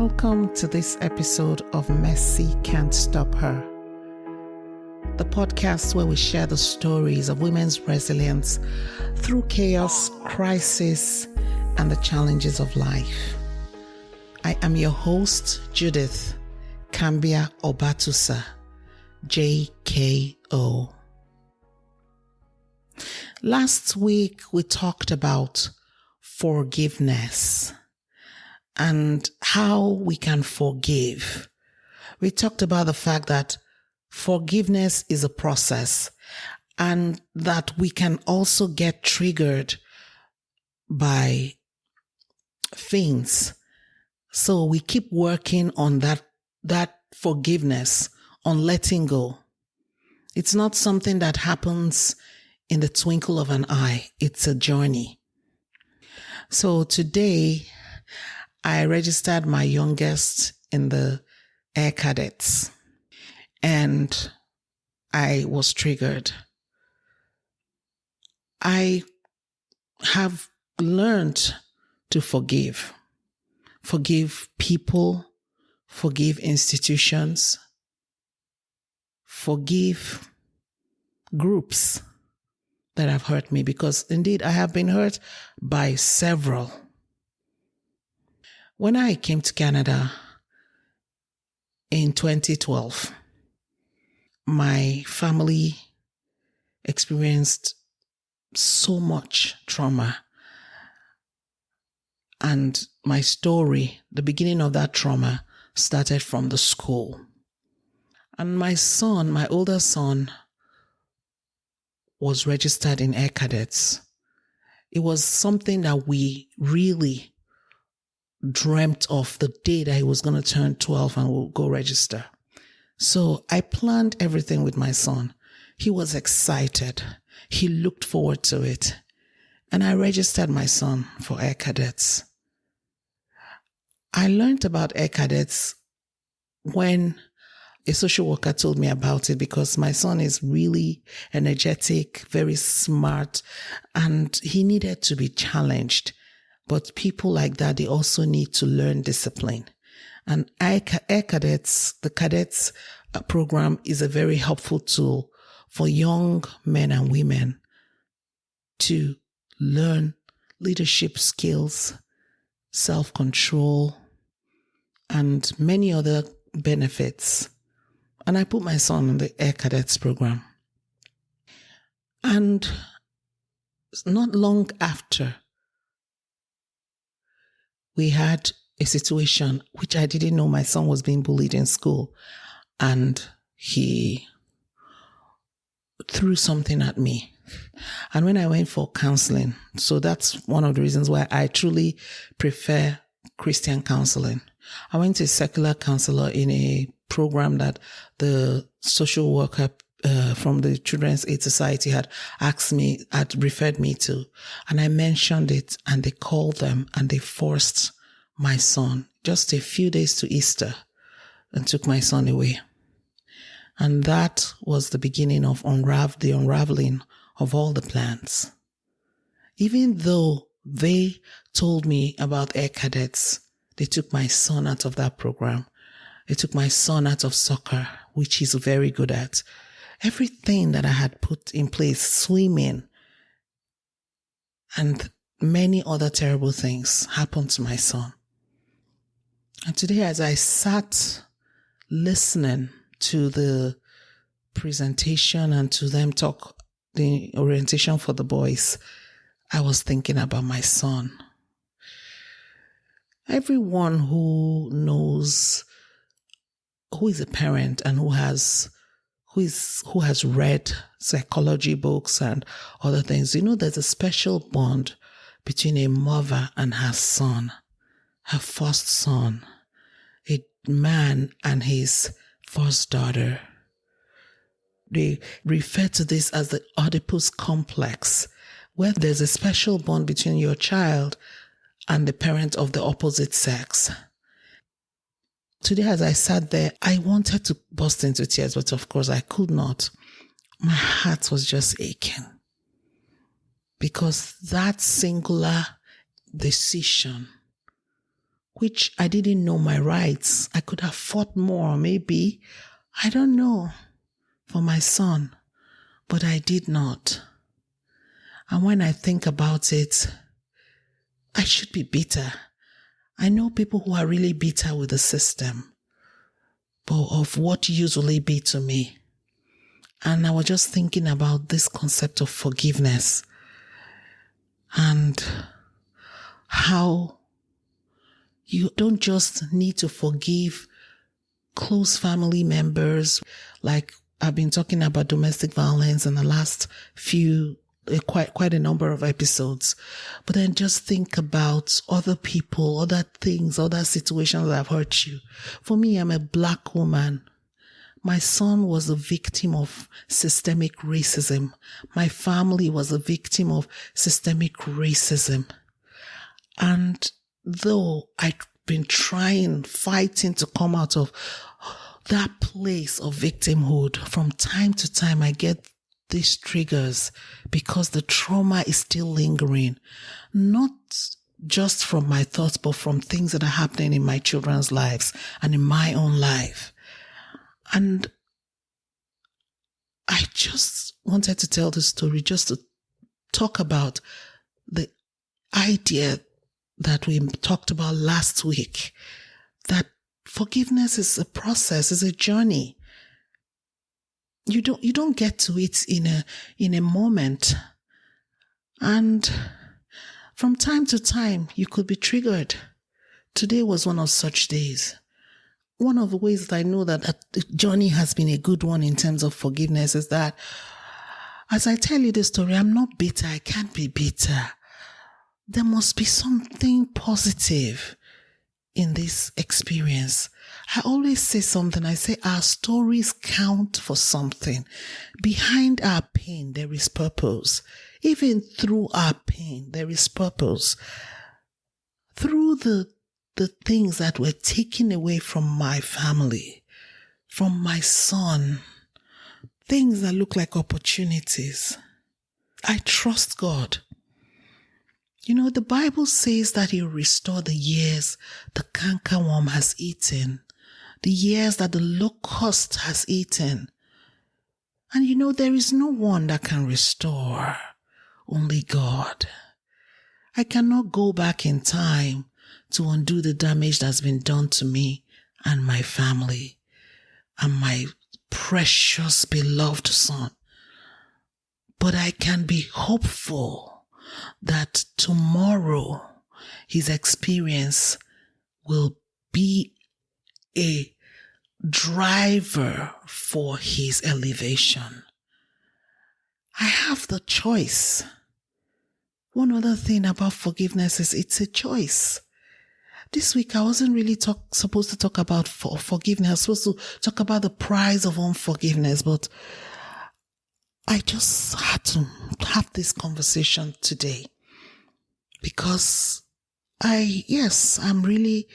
Welcome to this episode of Mercy Can't Stop Her, the podcast where we share the stories of women's resilience through chaos, crisis, and the challenges of life. I am your host, Judith Kambia Obatusa, JKO. Last week, we talked about forgiveness and how we can forgive. We talked about the fact that forgiveness is a process and that we can also get triggered by things. So we keep working on that forgiveness, on letting go. It's not something that happens in the twinkle of an eye. It's a journey. So today, I registered my youngest in the Air Cadets and I was triggered. I have learned to forgive people, forgive institutions, forgive groups that have hurt me, because indeed I have been hurt by several. When I came to Canada in 2012, my family experienced so much trauma. And my story, the beginning of that trauma, started from the school. And my son, my older son, was registered in Air Cadets. It was something that we really dreamt of the day that he was going to turn 12 and we'll go register. So I planned everything with my son. He was excited. He looked forward to it. And I registered my son for Air Cadets. I learned about Air Cadets when a social worker told me about it, because my son is really energetic, very smart, and he needed to be challenged. But people like that, they also need to learn discipline. And Air Cadets, the cadets program is a very helpful tool for young men and women to learn leadership skills, self-control, and many other benefits. And I put my son in the Air Cadets program. And not long after, we had a situation which I didn't know. My son was being bullied in school and he threw something at me. And when I went for counseling, so that's one of the reasons why I truly prefer Christian counseling. I went to a secular counselor in a program that the social worker from the Children's Aid Society had referred me to. And I mentioned it and they called them and they forced my son just a few days to Easter and took my son away. And that was the beginning of the unraveling of all the plans. Even though they told me about Air Cadets, they took my son out of that program. They took my son out of soccer, which he's very good at. Everything that I had put in place, swimming, and many other terrible things happened to my son. And today, as I sat listening to the presentation and to them talk, the orientation for the boys, I was thinking about my son. Everyone who knows, who is a parent and who has read psychology books and other things, there's a special bond between a mother and her son, her first son, a man and his first daughter. They refer to this as the Oedipus complex, where there's a special bond between your child and the parent of the opposite sex. Today, as I sat there, I wanted to burst into tears, but of course I could not. My heart was just aching because that singular decision which I didn't know my rights. I could have fought more, maybe. I don't know, for my son, but I did not. And when I think about it, I should be bitter. I know people who are really bitter with the system, but of what use will it be to me? And I was just thinking about this concept of forgiveness and how you don't just need to forgive close family members. Like I've been talking about domestic violence in the last few, quite a number of episodes. But then just think about other people, other things, other situations that have hurt you. For me, I'm a Black woman. My son was a victim of systemic racism. My family was a victim of systemic racism. And though I've been fighting to come out of that place of victimhood, from time to time I get these triggers because the trauma is still lingering. Not just from my thoughts, but from things that are happening in my children's lives and in my own life. And I just wanted to tell the story just to talk about the idea that we talked about last week, that forgiveness is a process, is a journey. You don't get to it in a moment. And from time to time, you could be triggered. Today was one of such days. One of the ways that I know that the journey has been a good one in terms of forgiveness is that as I tell you the story, I'm not bitter. I can't be bitter. There must be something positive in this experience. I always say something. I say our stories count for something. Behind our pain, there is purpose. Even through our pain, there is purpose. Through the things that were taken away from my family, from my son, things that look like opportunities, I trust God. You know, the Bible says that He'll restore the years the cankerworm has eaten, the years that the locust has eaten. And you know, there is no one that can restore, only God. I cannot go back in time to undo the damage that's been done to me and my family and my precious beloved son. But I can be hopeful that tomorrow his experience will be a driver for his elevation. I have the choice. One other thing about forgiveness is it's a choice. This week I wasn't really supposed to talk about forgiveness. I was supposed to talk about the price of unforgiveness, but I just had to have this conversation today because I'm really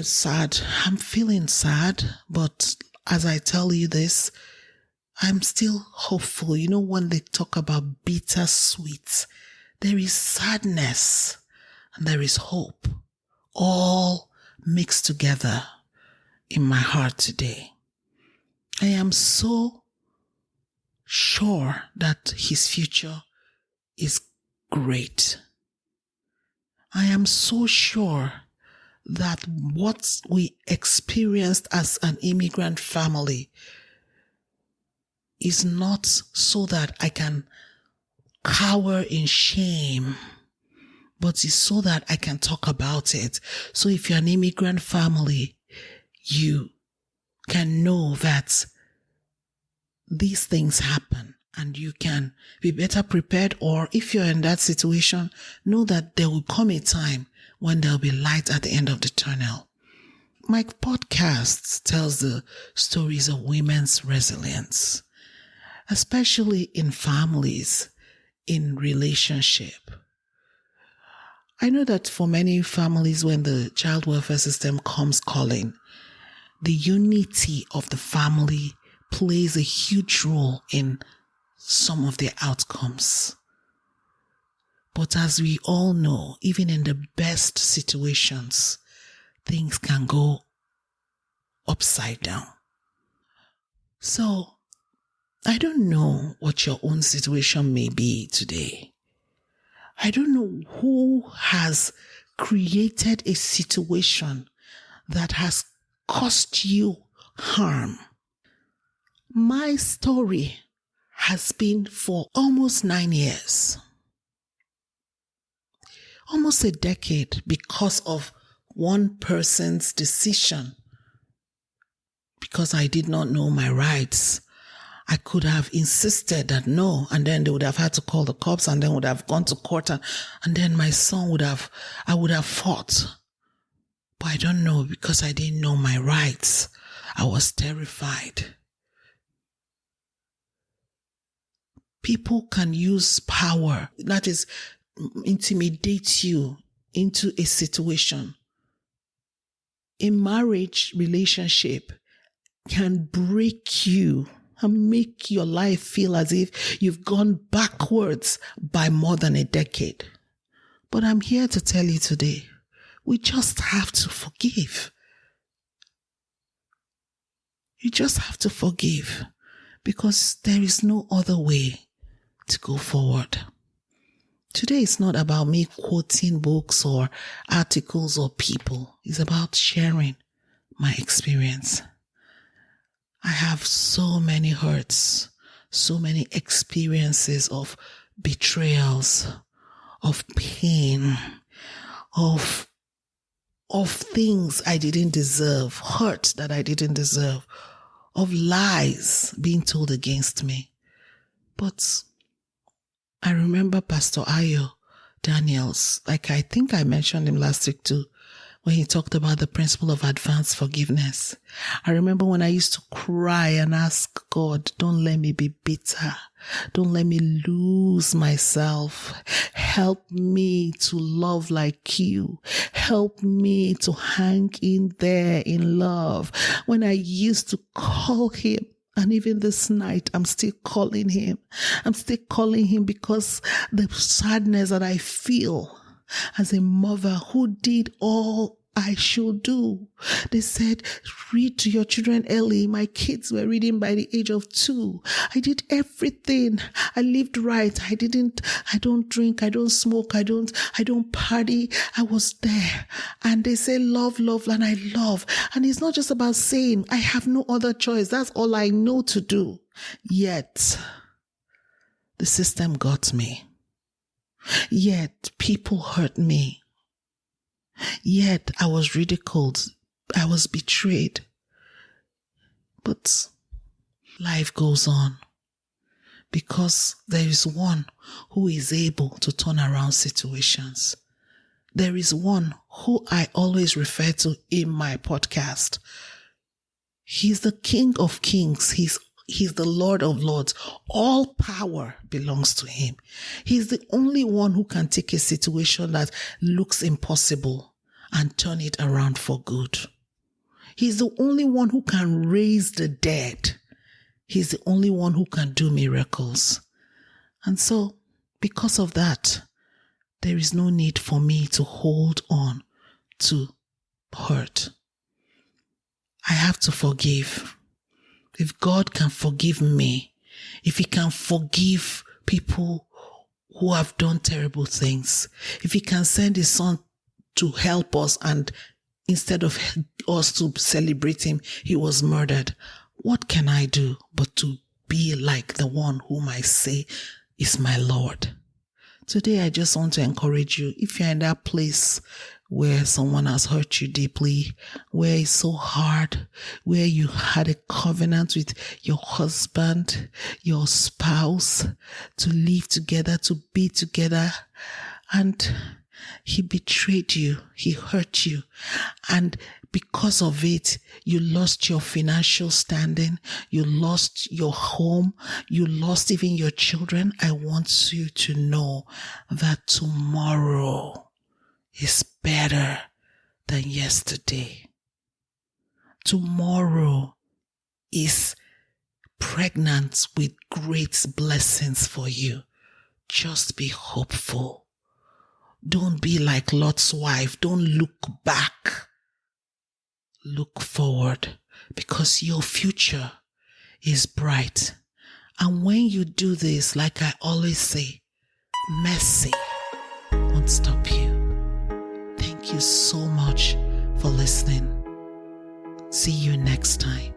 sad. I'm feeling sad, but as I tell you this, I'm still hopeful. You know, when they talk about bittersweet, there is sadness and there is hope, all mixed together in my heart today. I am so sure that his future is great. I am so sure that what we experienced as an immigrant family is not so that I can cower in shame, but it's so that I can talk about it. So if you're an immigrant family, you can know that these things happen and you can be better prepared. Or if you're in that situation, know that there will come a time when there'll be light at the end of the tunnel. My podcast tells the stories of women's resilience, especially in families, in relationship. I know that for many families, when the child welfare system comes calling, the unity of the family plays a huge role in some of their outcomes. But as we all know, even in the best situations, things can go upside down. So, I don't know what your own situation may be today. I don't know who has created a situation that has caused you harm. My story has been for almost 9 years, almost a decade, because of one person's decision. Because I did not know my rights, I could have insisted that no, and then they would have had to call the cops, and then would have gone to court, and then my son I would have fought. But I don't know, because I didn't know my rights. I was terrified. People can use power, that is, intimidate you into a situation. A marriage relationship can break you and make your life feel as if you've gone backwards by more than a decade. But I'm here to tell you today, we just have to forgive. You just have to forgive, because there is no other way to go forward. Today is not about me quoting books or articles or people. It's about sharing my experience. I have so many hurts, so many experiences of betrayals, of pain, of things I didn't deserve, hurt that I didn't deserve, of lies being told against me. But I remember Pastor Ayo Daniels, like I think I mentioned him last week too, when he talked about the principle of advanced forgiveness. I remember when I used to cry and ask God, don't let me be bitter. Don't let me lose myself. Help me to love like you. Help me to hang in there in love. When I used to call him, and even this night, I'm still calling him. I'm still calling him because the sadness that I feel as a mother who did all I should do. They said, read to your children early. My kids were reading by the age of 2. I did everything. I lived right. I don't drink. I don't smoke. I don't party. I was there. And they say, love, and I love. And it's not just about saying, I have no other choice. That's all I know to do. Yet, the system got me. Yet, people hurt me. Yet I was ridiculed. I was betrayed. But life goes on, because there is one who is able to turn around situations. There is one who I always refer to in my podcast. He's the King of Kings. He's the Lord of Lords. All power belongs to him. He's the only one who can take a situation that looks impossible and turn it around for good. He's the only one who can raise the dead. He's the only one who can do miracles. And so, because of that, there is no need for me to hold on to hurt. I have to forgive. If God can forgive me, if he can forgive people who have done terrible things, if he can send his son to help us, and instead of us to celebrate him, he was murdered, what can I do but to be like the one whom I say is my Lord? Today, I just want to encourage you, if you're in that place where someone has hurt you deeply, where it's so hard, where you had a covenant with your husband, your spouse, to live together, to be together, and he betrayed you, he hurt you, and because of it, you lost your financial standing, you lost your home, you lost even your children. I want you to know that tomorrow is better than yesterday. Tomorrow is pregnant with great blessings for you. Just be hopeful. Don't be like Lot's wife. Don't look back. Look forward, because your future is bright. And when you do this, like I always say, mercy won't stop you. Thank you so much for listening. See you next time.